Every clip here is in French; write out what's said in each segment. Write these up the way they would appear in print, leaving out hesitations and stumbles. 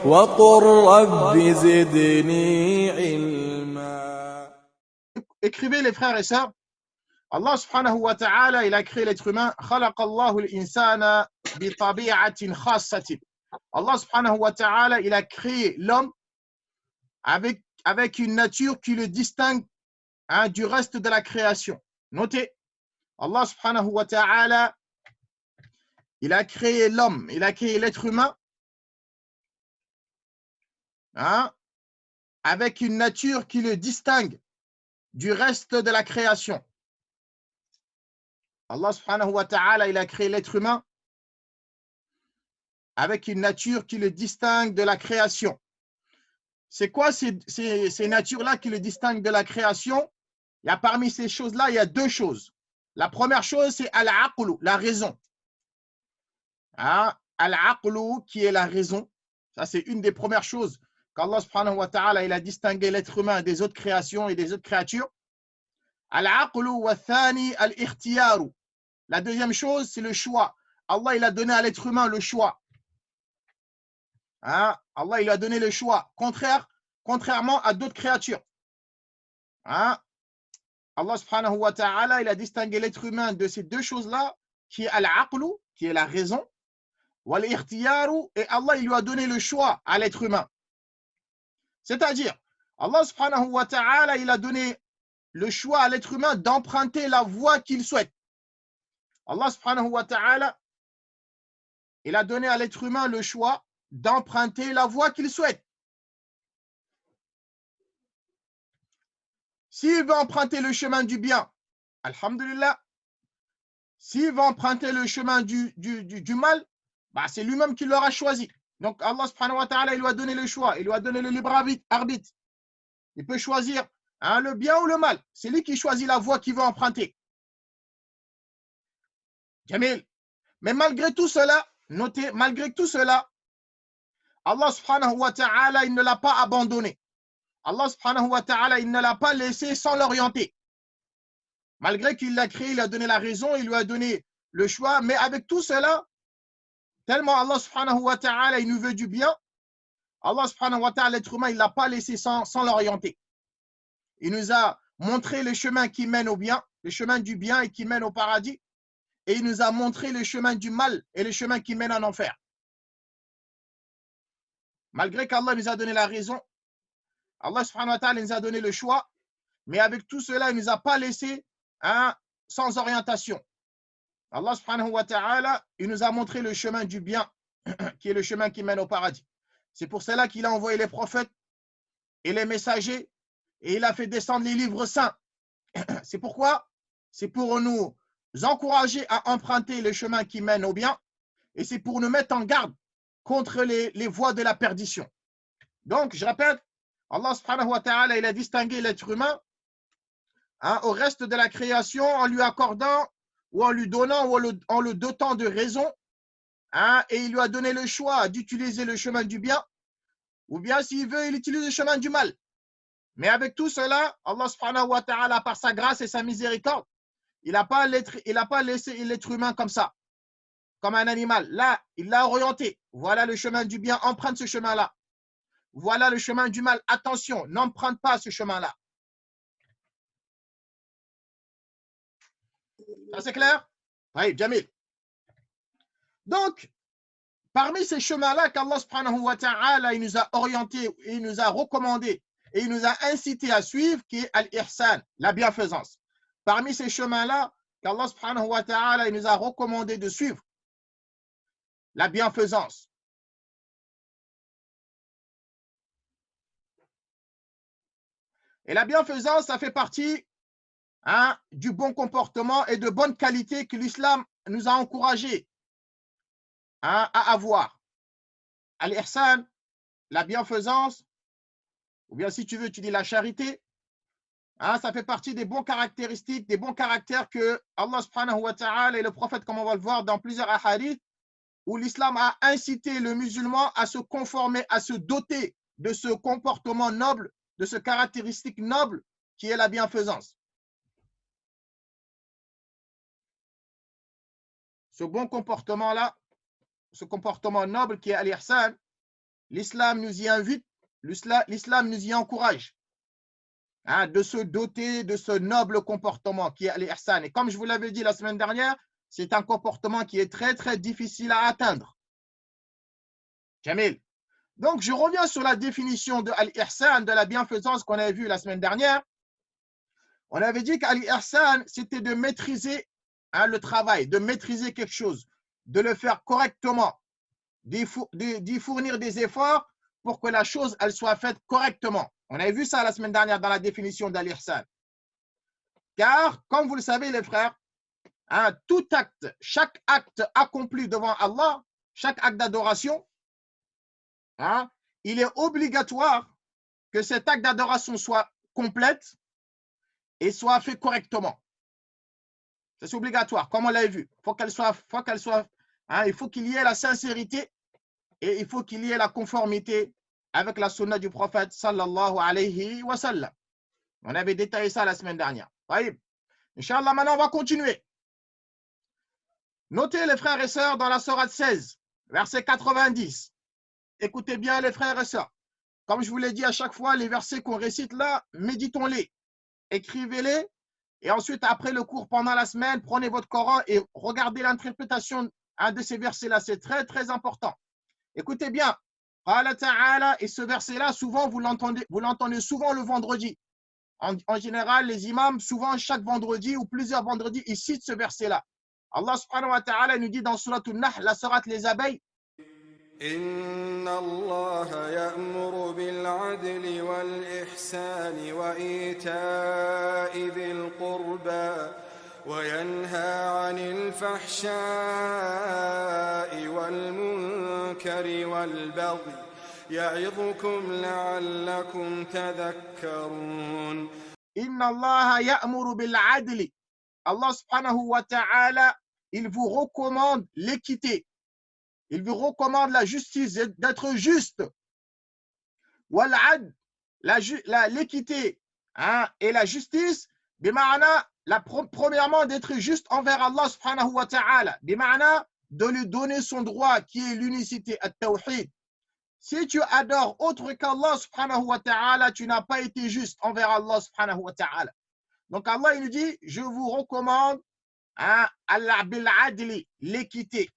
وقل رب زدني علما. Écrivez les frères et sœurs, Allah subhanahu wa ta'ala, il a créé l'être humain. خلق الله الإنسان بطبيعة خاصة. Allah subhanahu wa ta'ala, il a créé l'homme avec une nature qui le distingue du reste de la création. Notez, Allah subhanahu wa ta'ala, il a créé l'homme, il a créé l'être humain avec une nature qui le distingue du reste de la création. Allah subhanahu wa ta'ala, il a créé l'être humain avec une nature qui le distingue de la création. C'est quoi ces natures-là qui le distinguent de la création? Il y a parmi ces choses-là, il y a deux choses. La première chose, c'est al-aqlu, la raison. Al-aqlu, qui est la raison. Ça, c'est une des premières choses qu'Allah subhanahu wa ta'ala, il a distingué l'être humain des autres créations et des autres créatures. Al-aqlu wa thani al-ikhtiyaru. La deuxième chose, c'est le choix. Allah, il a donné à l'être humain le choix. Allah, il a donné le choix, contrairement à d'autres créatures. Allah subhanahu wa ta'ala, il a distingué l'être humain de ces deux choses-là, qui est al-aqlu, qui est la raison, wal-ikhtiyaru, et Allah, il lui a donné le choix à l'être humain. C'est-à-dire, Allah subhanahu wa ta'ala, il a donné le choix à l'être humain d'emprunter la voie qu'il souhaite. Allah subhanahu wa ta'ala, il a donné à l'être humain le choix d'emprunter la voie qu'il souhaite. S'il veut emprunter le chemin du bien, alhamdulillah. S'il veut emprunter le chemin du mal, c'est lui-même qui l'aura choisi. Donc Allah subhanahu wa ta'ala, il lui a donné le choix, il lui a donné le libre arbitre. Il peut choisir le bien ou le mal. C'est lui qui choisit la voie qu'il veut emprunter. Jamil. Mais malgré tout cela, notez, malgré tout cela, Allah subhanahu wa ta'ala, il ne l'a pas abandonné. Allah subhanahu wa ta'ala, il ne l'a pas laissé sans l'orienter. Malgré qu'il l'a créé, il a donné la raison, il lui a donné le choix, mais avec tout cela, tellement Allah subhanahu wa ta'ala, il nous veut du bien, Allah subhanahu wa ta'ala, l'être humain, il ne l'a pas laissé sans l'orienter. Il nous a montré le chemin qui mène au bien, le chemin du bien et qui mène au paradis, et il nous a montré le chemin du mal et le chemin qui mène en enfer. Malgré qu'Allah nous a donné la raison, Allah subhanahu wa ta'ala nous a donné le choix, mais avec tout cela, il ne nous a pas laissé sans orientation. Allah subhanahu wa ta'ala, il nous a montré le chemin du bien, qui est le chemin qui mène au paradis. C'est pour cela qu'il a envoyé les prophètes et les messagers, et il a fait descendre les livres saints. C'est pourquoi? C'est pour nous encourager à emprunter le chemin qui mène au bien, et c'est pour nous mettre en garde contre les voies de la perdition. Donc, je répète, Allah subhanahu wa ta'ala, il a distingué l'être humain au reste de la création en lui accordant ou en lui donnant ou en le dotant de raison, et il lui a donné le choix d'utiliser le chemin du bien, ou bien s'il veut, il utilise le chemin du mal. Mais avec tout cela, Allah subhanahu wa ta'ala, par sa grâce et sa miséricorde, il n'a pas laissé l'être humain comme ça, comme un animal. Là, il l'a orienté. Voilà le chemin du bien, emprunte ce chemin-là. Voilà le chemin du mal. Attention, n'emprunte pas ce chemin-là. Ça, c'est clair? Oui, Jamil. Donc, parmi ces chemins-là qu'Allah subhanahu wa ta'ala, il nous a orientés, il nous a recommandés et il nous a incités à suivre, qui est al-ihsan, la bienfaisance. Parmi ces chemins-là qu'Allah subhanahu wa ta'ala, il nous a recommandé de suivre, la bienfaisance. Et la bienfaisance, ça fait partie du bon comportement et de bonne qualité que l'islam nous a encouragé à avoir. Al-ihsan, la bienfaisance, ou bien si tu veux, tu dis la charité, ça fait partie des bons caractéristiques, des bons caractères que Allah subhanahu wa ta'ala et le prophète, comme on va le voir dans plusieurs hadiths, où l'islam a incité le musulman à se conformer, à se doter de ce comportement noble, de ce caractéristique noble qui est la bienfaisance. Ce bon comportement-là, ce comportement noble qui est al-ihsan, l'islam nous y invite, l'islam nous y encourage de se doter de ce noble comportement qui est l'ihsan. Et comme je vous l'avais dit la semaine dernière, c'est un comportement qui est très, très difficile à atteindre. Jamil. Donc, je reviens sur la définition de al-ihsan, de la bienfaisance qu'on avait vue la semaine dernière. On avait dit qu'al-ihsan, c'était de maîtriser le travail, de maîtriser quelque chose, de le faire correctement, d'y fournir des efforts pour que la chose elle soit faite correctement. On avait vu ça la semaine dernière dans la définition d'al-ihsan. Car, comme vous le savez les frères, tout acte, chaque acte accompli devant Allah, chaque acte d'adoration, il est obligatoire que cet acte d'adoration soit complète et soit fait correctement. C'est obligatoire, comme on l'a vu. Il faut qu'il y ait la sincérité et il faut qu'il y ait la conformité avec la sunna du prophète sallallahu alayhi wa sallam. On avait détaillé ça la semaine dernière. Voyez, Inch'Allah, maintenant on va continuer. Notez les frères et sœurs dans la sourate 16, verset 90. Écoutez bien les frères et sœurs. Comme je vous l'ai dit à chaque fois, les versets qu'on récite là, méditons-les, écrivez-les, et ensuite après le cours pendant la semaine, prenez votre Coran et regardez l'interprétation de ces versets-là. C'est très très important. Écoutez bien. Et ce verset-là, souvent vous l'entendez souvent le vendredi. En général, les imams, souvent chaque vendredi ou plusieurs vendredis, ils citent ce verset-là. Allah subhanahu wa ta'ala nous dit dans Surat An-Nahl, la sourate les abeilles, Inna Allah ya'muru bil 'adli wal ihsani wa ita'i dhil qurba wa yanha 'anil fahsha'i wal munkari wal baghi ya'idhukum la'allakum tadhakkarun. Inna Allah ya'muru bil 'adli. Allah subhanahu wa ta'ala, il vous recommande l'équité. Il vous recommande la justice, d'être juste. Wal-'adl, l'équité et la justice, premièrement d'être juste envers Allah subhanahu wa ta'ala, de lui donner son droit qui est l'unicité, at-tawhid. Si tu adores autre qu'Allah subhanahu wa ta'ala, tu n'as pas été juste envers Allah subhanahu wa ta'ala. Donc Allah il nous dit, je vous recommande bil-'adli, l'équité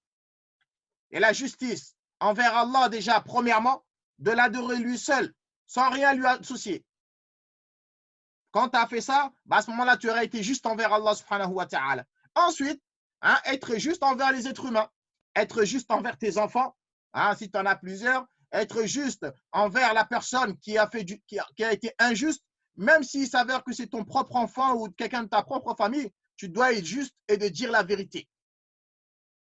et la justice envers Allah déjà, premièrement, de l'adorer lui seul, sans rien lui associer. Quand tu as fait ça, à ce moment-là, tu aurais été juste envers Allah subhanahu wa ta'ala. Ensuite, être juste envers les êtres humains, être juste envers tes enfants, si tu en as plusieurs, être juste envers la personne qui a été injuste, même s'il s'avère que c'est ton propre enfant ou quelqu'un de ta propre famille, tu dois être juste et de dire la vérité.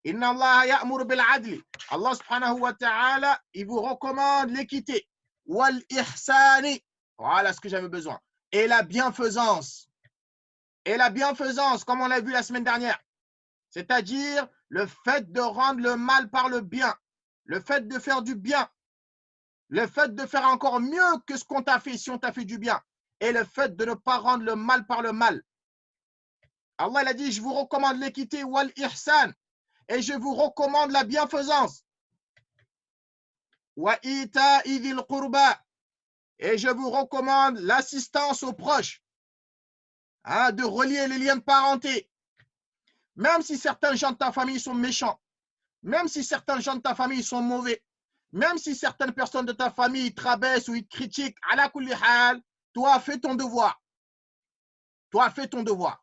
Inna Allah ya'muru bil 'adli. Allah subhanahu wa ta'ala, il vous recommande l'équité. Wal ihsani. Voilà ce que j'avais besoin. Et la bienfaisance. Et la bienfaisance, comme on l'a vu la semaine dernière. C'est-à-dire le fait de rendre le mal par le bien. Le fait de faire du bien. Le fait de faire encore mieux que ce qu'on t'a fait si on t'a fait du bien. Et le fait de ne pas rendre le mal par le mal. Allah il a dit, je vous recommande l'équité wal ihsan. Et je vous recommande la bienfaisance. Wa ita'i dhil qurba. Et je vous recommande l'assistance aux proches. De relier les liens de parenté. Même si certains gens de ta famille sont méchants. Même si certains gens de ta famille sont mauvais. Même si certaines personnes de ta famille te rabaissent ou ils te critiquent. Ala kulli hal, toi fais ton devoir. Toi fais ton devoir.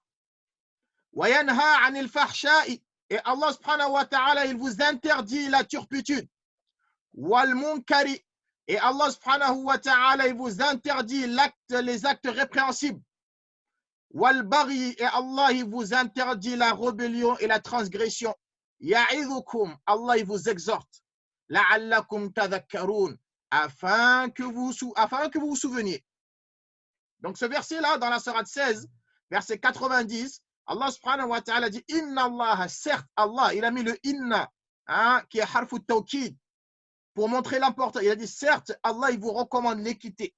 Wa yanha 'anil fahsha'i. Et Allah subhanahu wa ta'ala, il vous interdit la turpitude. Wal munkari. Et Allah subhanahu wa ta'ala, il vous interdit les actes répréhensibles. Wal baghi. Et Allah, il vous interdit la rébellion et la transgression. Ya'idhukum. Allah, il vous exhorte. La'allakum tadhakkarun. Afin que vous vous souveniez. Donc ce verset-là, dans la sourate 16, verset 90, Allah subhanahu wa ta'ala dit Inna Allah, certes Allah, il a mis le inna, qui est harfu tawkid, pour montrer l'importance. Il a dit certes Allah, il vous recommande l'équité.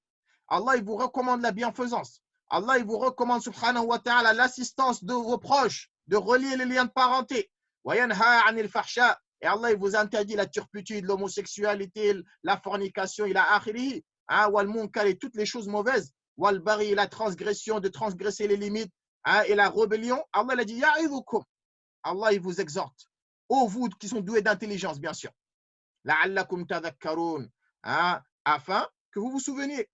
Allah, il vous recommande la bienfaisance. Allah, il vous recommande subhanahu wa ta'ala l'assistance de vos proches, de relier les liens de parenté. Wa yanha 'anil fahsha. Et Allah, il vous interdit la turpitude, l'homosexualité, la fornication, il a akhiri, wal munkar et toutes les choses mauvaises, wal bari, la transgression, de transgresser les limites, et la rébellion. Allah, il a dit, ya'idhukum. Allah, il vous exhorte. Ô vous qui sont doués d'intelligence, bien sûr. La'allakum tadhakkarun. Afin que vous vous souveniez.